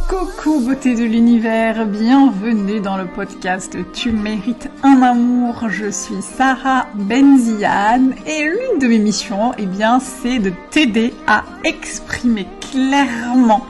Coucou beauté de l'univers, bienvenue dans le podcast Tu mérites un amour. Je suis Sarah Benziane et l'une de mes missions, c'est de t'aider à exprimer clairement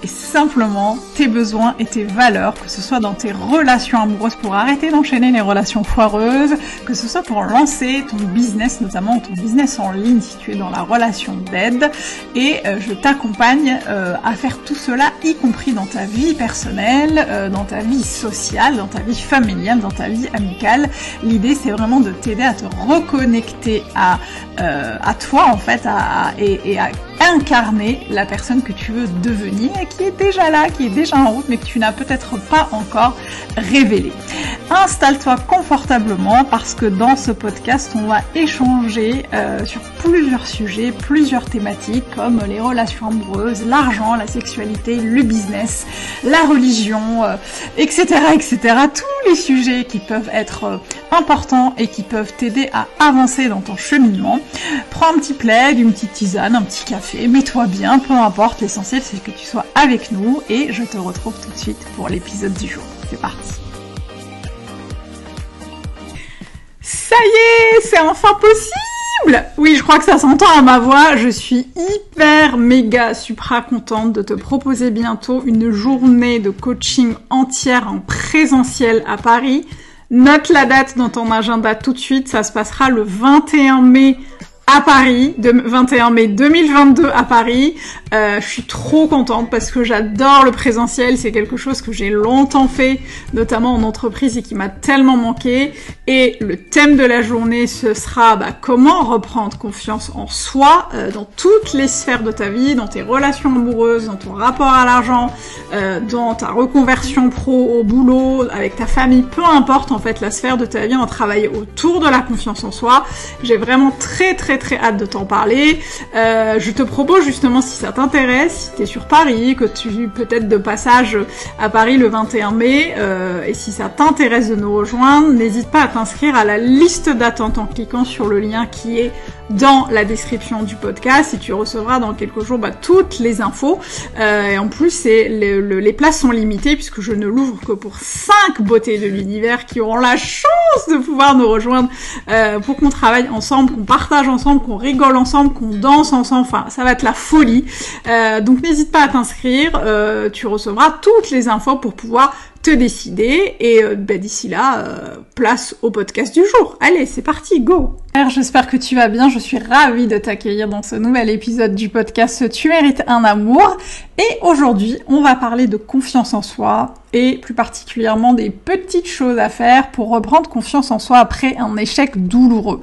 et simplement tes besoins et tes valeurs, que ce soit dans tes relations amoureuses pour arrêter d'enchaîner les relations foireuses, que ce soit pour lancer ton business, notamment ton business en ligne si tu es dans la relation d'aide, et je t'accompagne à faire tout cela, y compris dans ta vie personnelle, dans ta vie sociale, dans ta vie familiale, dans ta vie amicale. L'idée c'est vraiment de t'aider à te reconnecter à toi en fait, et à incarner la personne que tu veux devenir et qui est déjà là, qui est déjà en route mais que tu n'as peut-être pas encore révélé. Installe-toi confortablement parce que dans ce podcast on va échanger sur plusieurs sujets, plusieurs thématiques comme les relations amoureuses, l'argent, la sexualité, le business, la religion, etc. Tous les sujets qui peuvent être importants et qui peuvent t'aider à avancer dans ton cheminement. Prends un petit plaid, une petite tisane, un petit café, mets-toi bien, peu importe, l'essentiel c'est que tu sois avec nous et je te retrouve tout de suite pour l'épisode du jour. C'est parti. Ça y est, c'est enfin possible! Oui, je crois que ça s'entend à ma voix, je suis hyper méga supra contente de te proposer bientôt une journée de coaching entière en présentiel à Paris. Note la date dans ton agenda tout de suite, ça se passera le 21 mai à Paris, 21 mai 2022 à Paris. Je suis trop contente parce que j'adore le présentiel, c'est quelque chose que j'ai longtemps fait, notamment en entreprise et qui m'a tellement manqué. Et le thème de la journée, ce sera comment reprendre confiance en soi dans toutes les sphères de ta vie, dans tes relations amoureuses, dans ton rapport à l'argent, dans ta reconversion pro au boulot, avec ta famille, peu importe en fait la sphère de ta vie, on va travailler autour de la confiance en soi. J'ai vraiment très hâte de t'en parler. Je te propose justement, si ça t'intéresse, si t'es sur Paris, que tu peut-être de passage à Paris le 21 mai, et si ça t'intéresse de nous rejoindre, n'hésite pas à t'inscrire à la liste d'attente en cliquant sur le lien qui est dans la description du podcast et tu recevras dans quelques jours toutes les infos. Et en plus, les places sont limitées puisque je ne l'ouvre que pour 5 beautés de l'univers qui auront la chance de pouvoir nous rejoindre pour qu'on travaille ensemble, qu'on partage ensemble, qu'on rigole ensemble, qu'on danse ensemble. Enfin, ça va être la folie. Donc n'hésite pas à t'inscrire. Tu recevras toutes les infos pour pouvoir te décider et d'ici là, place au podcast du jour. Allez, c'est parti, go! J'espère que tu vas bien, je suis ravie de t'accueillir dans ce nouvel épisode du podcast Tu mérites un amour. Et aujourd'hui, on va parler de confiance en soi et plus particulièrement des petites choses à faire pour reprendre confiance en soi après un échec douloureux.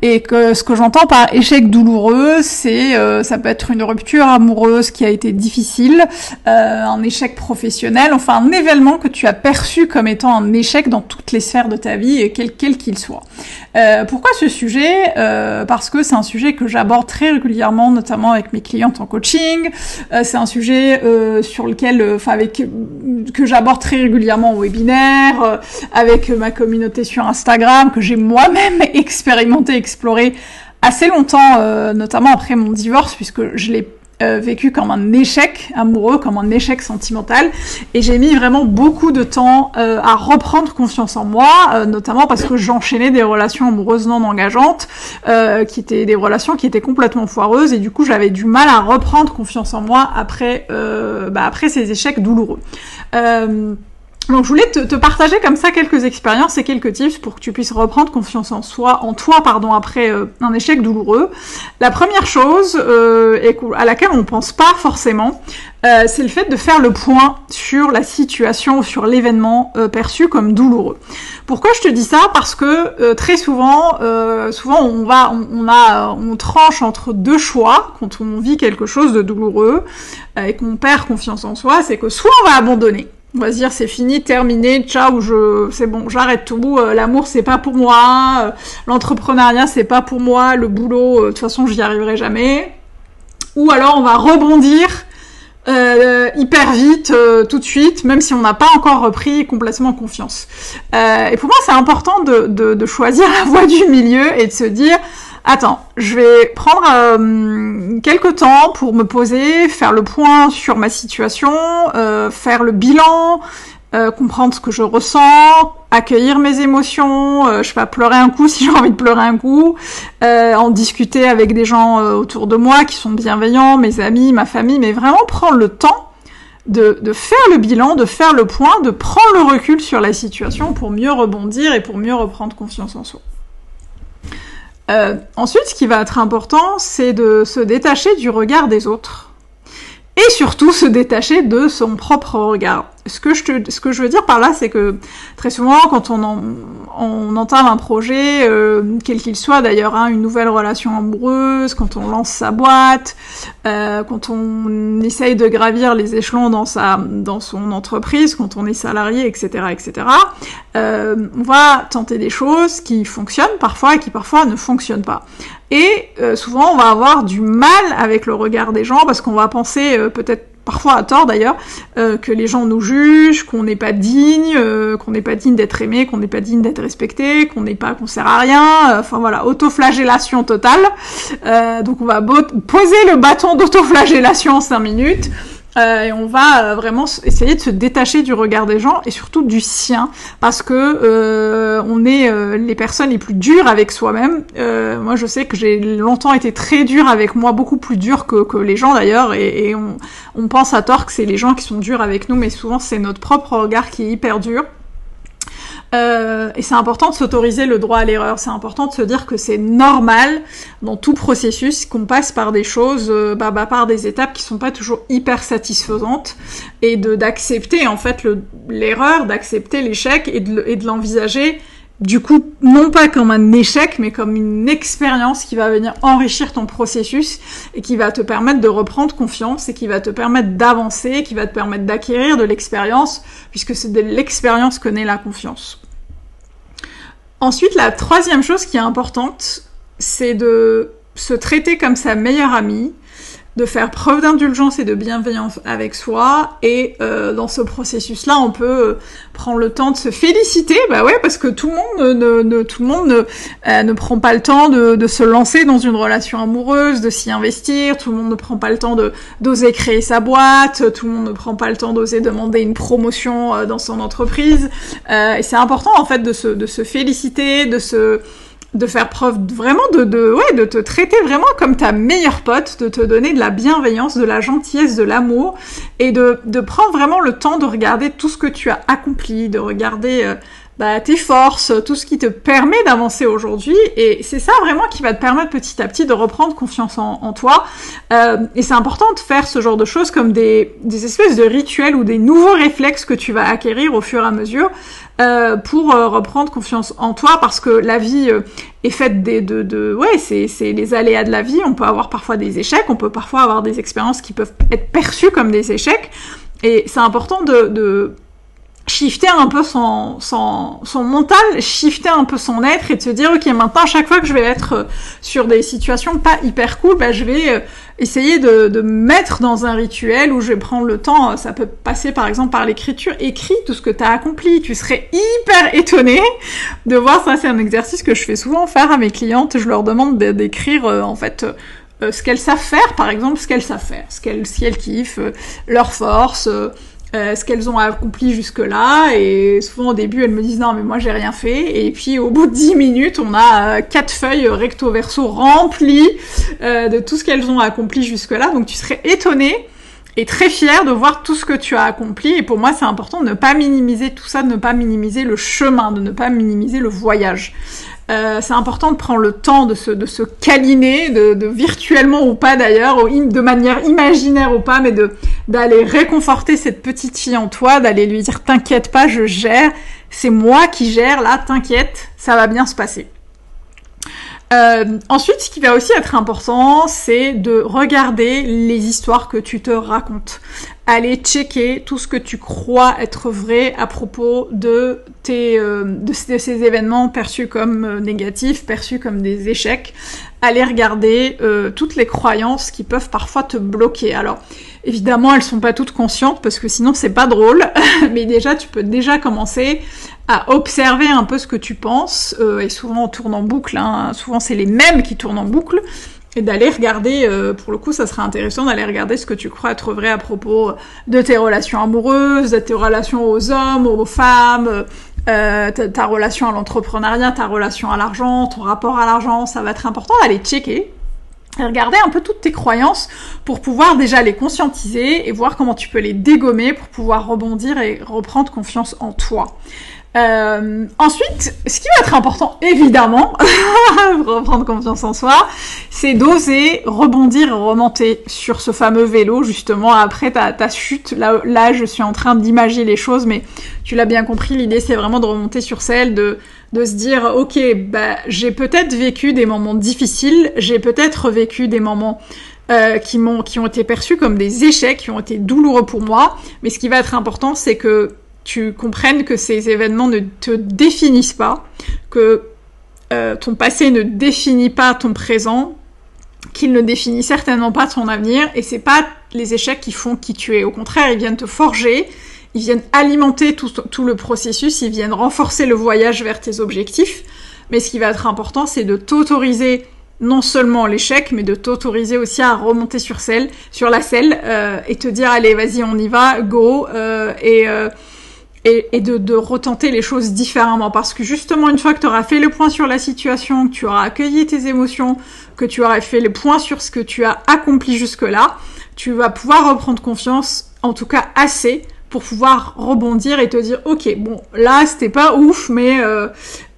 Et que ce que j'entends par échec douloureux, c'est ça peut être une rupture amoureuse qui a été difficile, un échec professionnel, enfin un événement que tu as perçu comme étant un échec dans toutes les sphères de ta vie, et quel qu'il soit. Pourquoi ce sujet ? Parce que c'est un sujet que j'aborde très régulièrement, notamment avec mes clientes en coaching. C'est un sujet sur lequel, que j'aborde très régulièrement au webinaire, avec ma communauté sur Instagram, que j'ai moi-même expérimenté, exploré assez longtemps, notamment après mon divorce, puisque je l'ai vécu comme un échec amoureux, comme un échec sentimental, et j'ai mis vraiment beaucoup de temps à reprendre confiance en moi, notamment parce que j'enchaînais des relations amoureuses non engageantes, qui étaient des relations qui étaient complètement foireuses, et du coup j'avais du mal à reprendre confiance en moi après ces échecs douloureux. Donc je voulais te partager comme ça quelques expériences et quelques tips pour que tu puisses reprendre confiance en toi, après un échec douloureux. La première chose à laquelle on pense pas forcément, c'est le fait de faire le point sur la situation ou sur l'événement perçu comme douloureux. Pourquoi je te dis ça ? Parce que très souvent on tranche entre deux choix quand on vit quelque chose de douloureux et qu'on perd confiance en soi, c'est que soit on va abandonner. On va se dire c'est fini, terminé, ciao, c'est bon, j'arrête tout, l'amour c'est pas pour moi, l'entrepreneuriat c'est pas pour moi, le boulot, de toute façon j'y arriverai jamais. Ou alors on va rebondir hyper vite, tout de suite, même si on n'a pas encore repris complètement confiance. Et pour moi c'est important de choisir la voie du milieu et de se dire attends, je vais prendre quelques temps pour me poser, faire le point sur ma situation, faire le bilan, comprendre ce que je ressens, accueillir mes émotions, je sais pas, pleurer un coup si j'ai envie de pleurer un coup, en discuter avec des gens autour de moi qui sont bienveillants, mes amis, ma famille, mais vraiment prendre le temps de faire le bilan, de faire le point, de prendre le recul sur la situation pour mieux rebondir et pour mieux reprendre confiance en soi. Ensuite, ce qui va être important, c'est de se détacher du regard des autres. Et surtout, se détacher de son propre regard. Ce que je veux dire par là, c'est que très souvent, quand on entame un projet, quel qu'il soit d'ailleurs, hein, une nouvelle relation amoureuse, quand on lance sa boîte, quand on essaye de gravir les échelons dans son entreprise, quand on est salarié, etc., etc., on va tenter des choses qui fonctionnent parfois et qui parfois ne fonctionnent pas. Et souvent, on va avoir du mal avec le regard des gens parce qu'on va penser, peut-être parfois à tort d'ailleurs, que les gens nous jugent, qu'on n'est pas digne, d'être aimé, qu'on n'est pas digne d'être respecté, qu'on sert à rien, enfin voilà, autoflagellation totale. Donc on va poser le bâton d'autoflagellation en 5 minutes. Et on va vraiment essayer de se détacher du regard des gens et surtout du sien, parce que on est les personnes les plus dures avec soi-même. Moi, je sais que j'ai longtemps été très dure avec moi, beaucoup plus dure que les gens d'ailleurs, et on pense à tort que c'est les gens qui sont durs avec nous, mais souvent c'est notre propre regard qui est hyper dur. Et c'est important de s'autoriser le droit à l'erreur, c'est important de se dire que c'est normal dans tout processus qu'on passe par des choses, par des étapes qui sont pas toujours hyper satisfaisantes, et d'accepter en fait l'erreur, d'accepter l'échec et de l'envisager du coup non pas comme un échec mais comme une expérience qui va venir enrichir ton processus et qui va te permettre de reprendre confiance et qui va te permettre d'avancer, qui va te permettre d'acquérir de l'expérience, puisque c'est de l'expérience que naît la confiance. Ensuite, la troisième chose qui est importante, c'est de se traiter comme sa meilleure amie, de faire preuve d'indulgence et de bienveillance avec soi, et dans ce processus-là, on peut prendre le temps de se féliciter, parce que tout le monde ne prend pas le temps de se lancer dans une relation amoureuse, de s'y investir, tout le monde ne prend pas le temps d'oser créer sa boîte, tout le monde ne prend pas le temps d'oser demander une promotion dans son entreprise, et c'est important en fait de se féliciter, de faire preuve vraiment de te traiter vraiment comme ta meilleure pote, de te donner de la bienveillance, de la gentillesse, de l'amour, et de prendre vraiment le temps de regarder tout ce que tu as accompli, de regarder tes forces, tout ce qui te permet d'avancer aujourd'hui, et c'est ça vraiment qui va te permettre petit à petit de reprendre confiance en toi, et c'est important de faire ce genre de choses comme des espèces de rituels ou des nouveaux réflexes que tu vas acquérir au fur et à mesure, pour reprendre confiance en toi, parce que la vie est faite c'est les aléas de la vie, on peut avoir parfois des échecs, on peut parfois avoir des expériences qui peuvent être perçues comme des échecs, et c'est important de shifter un peu son mental, shifter un peu son être et de se dire ok, maintenant à chaque fois que je vais être sur des situations pas hyper cool, je vais essayer de me mettre dans un rituel où je vais prendre le temps, ça peut passer par exemple par l'écriture, écris tout ce que tu as accompli, tu serais hyper étonné de voir ça, c'est un exercice que je fais souvent faire à mes clientes, je leur demande d'écrire ce qu'elles savent faire, par exemple ce qu'elles savent faire, si elles kiffent, leurs forces, ce qu'elles ont accompli jusque-là, et souvent au début elles me disent non mais moi j'ai rien fait, et puis au bout de 10 minutes on a 4 feuilles recto verso remplies de tout ce qu'elles ont accompli jusque-là, donc tu serais étonné et très fier de voir tout ce que tu as accompli, et pour moi c'est important de ne pas minimiser tout ça, de ne pas minimiser le chemin, de ne pas minimiser le voyage. C'est important de prendre le temps de se câliner, de virtuellement ou pas d'ailleurs, de manière imaginaire ou pas, mais d'aller réconforter cette petite fille en toi, d'aller lui dire t'inquiète pas, je gère, c'est moi qui gère là, t'inquiète, ça va bien se passer. Ensuite, ce qui va aussi être important, c'est de regarder les histoires que tu te racontes. Aller checker tout ce que tu crois être vrai à propos de de ces événements perçus comme négatifs, perçus comme des échecs, aller regarder toutes les croyances qui peuvent parfois te bloquer. Alors, évidemment, elles sont pas toutes conscientes parce que sinon c'est pas drôle, mais déjà tu peux déjà commencer à observer un peu ce que tu penses, et souvent on tourne en boucle, hein, souvent c'est les mêmes qui tournent en boucle, et d'aller regarder, pour le coup ça serait intéressant d'aller regarder ce que tu crois être vrai à propos de tes relations amoureuses, de tes relations aux hommes, aux femmes, ta relation à l'entrepreneuriat, ta relation à l'argent, ton rapport à l'argent. Ça va être important d'aller checker et regarder un peu toutes tes croyances pour pouvoir déjà les conscientiser et voir comment tu peux les dégommer pour pouvoir rebondir et reprendre confiance en toi. Ensuite, ce qui va être important, évidemment, pour reprendre confiance en soi, c'est d'oser rebondir et remonter sur ce fameux vélo, justement, après ta chute. Là, je suis en train d'imaginer les choses, mais tu l'as bien compris, l'idée, c'est vraiment de remonter sur celle, de se dire, ok, j'ai peut-être vécu des moments difficiles, j'ai peut-être vécu des moments qui ont été perçus comme des échecs, qui ont été douloureux pour moi, mais ce qui va être important, c'est que tu comprennes que ces événements ne te définissent pas, que ton passé ne définit pas ton présent, qu'il ne définit certainement pas ton avenir, et c'est pas les échecs qui font qui tu es. Au contraire, ils viennent te forger, ils viennent alimenter tout le processus, ils viennent renforcer le voyage vers tes objectifs, mais ce qui va être important, c'est de t'autoriser non seulement l'échec, mais de t'autoriser aussi à remonter sur la selle, et te dire, allez, vas-y, on y va, go, et de retenter les choses différemment, parce que justement une fois que tu auras fait le point sur la situation, que tu auras accueilli tes émotions, que tu auras fait le point sur ce que tu as accompli jusque-là, tu vas pouvoir reprendre confiance, en tout cas assez, pour pouvoir rebondir et te dire ok, bon là c'était pas ouf, mais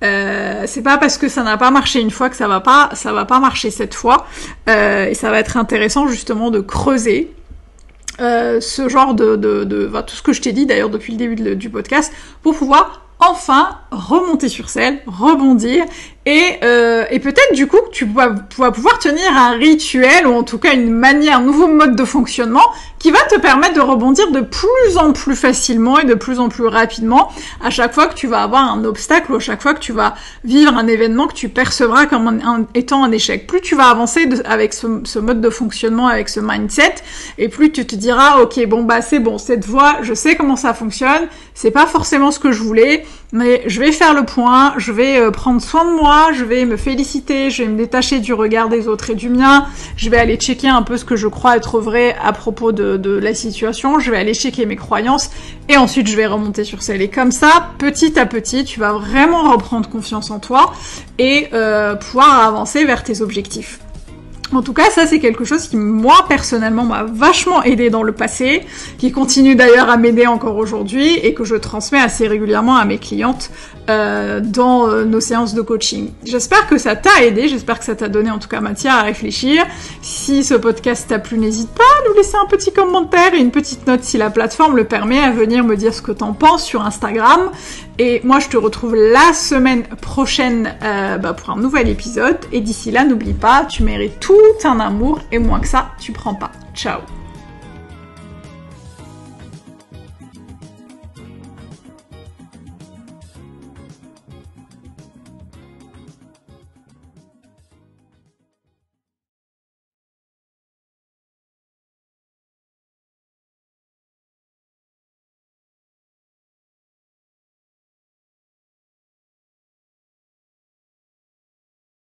c'est pas parce que ça n'a pas marché une fois que ça va pas marcher cette fois, et ça va être intéressant justement de creuser ce genre tout ce que je t'ai dit d'ailleurs depuis le début du podcast, pour pouvoir enfin remonter sur selle, rebondir, et peut-être du coup tu vas pouvoir tenir un rituel, ou en tout cas un nouveau mode de fonctionnement qui va te permettre de rebondir de plus en plus facilement et de plus en plus rapidement à chaque fois que tu vas avoir un obstacle, ou à chaque fois que tu vas vivre un événement que tu percevras comme étant un échec. Plus tu vas avancer avec ce mode de fonctionnement, avec ce mindset, et plus tu te diras ok, bon c'est bon, cette voie, je sais comment ça fonctionne, c'est pas forcément ce que je voulais, mais je vais faire le point, je vais prendre soin de moi, je vais me féliciter, je vais me détacher du regard des autres et du mien, je vais aller checker un peu ce que je crois être vrai à propos de la situation, je vais aller checker mes croyances, et ensuite je vais remonter sur celle. Et comme ça, petit à petit, tu vas vraiment reprendre confiance en toi et pouvoir avancer vers tes objectifs. En tout cas, ça c'est quelque chose qui, moi, personnellement, m'a vachement aidé dans le passé, qui continue d'ailleurs à m'aider encore aujourd'hui, et que je transmets assez régulièrement à mes clientes dans nos séances de coaching. J'espère que ça t'a aidé, j'espère que ça t'a donné en tout cas matière à réfléchir. Si ce podcast t'a plu, n'hésite pas à nous laisser un petit commentaire et une petite note si la plateforme le permet, à venir me dire ce que t'en penses sur Instagram. Et moi, je te retrouve la semaine prochaine pour un nouvel épisode. Et d'ici là, n'oublie pas, tu mérites tout un amour, et moins que ça, tu prends pas. Ciao!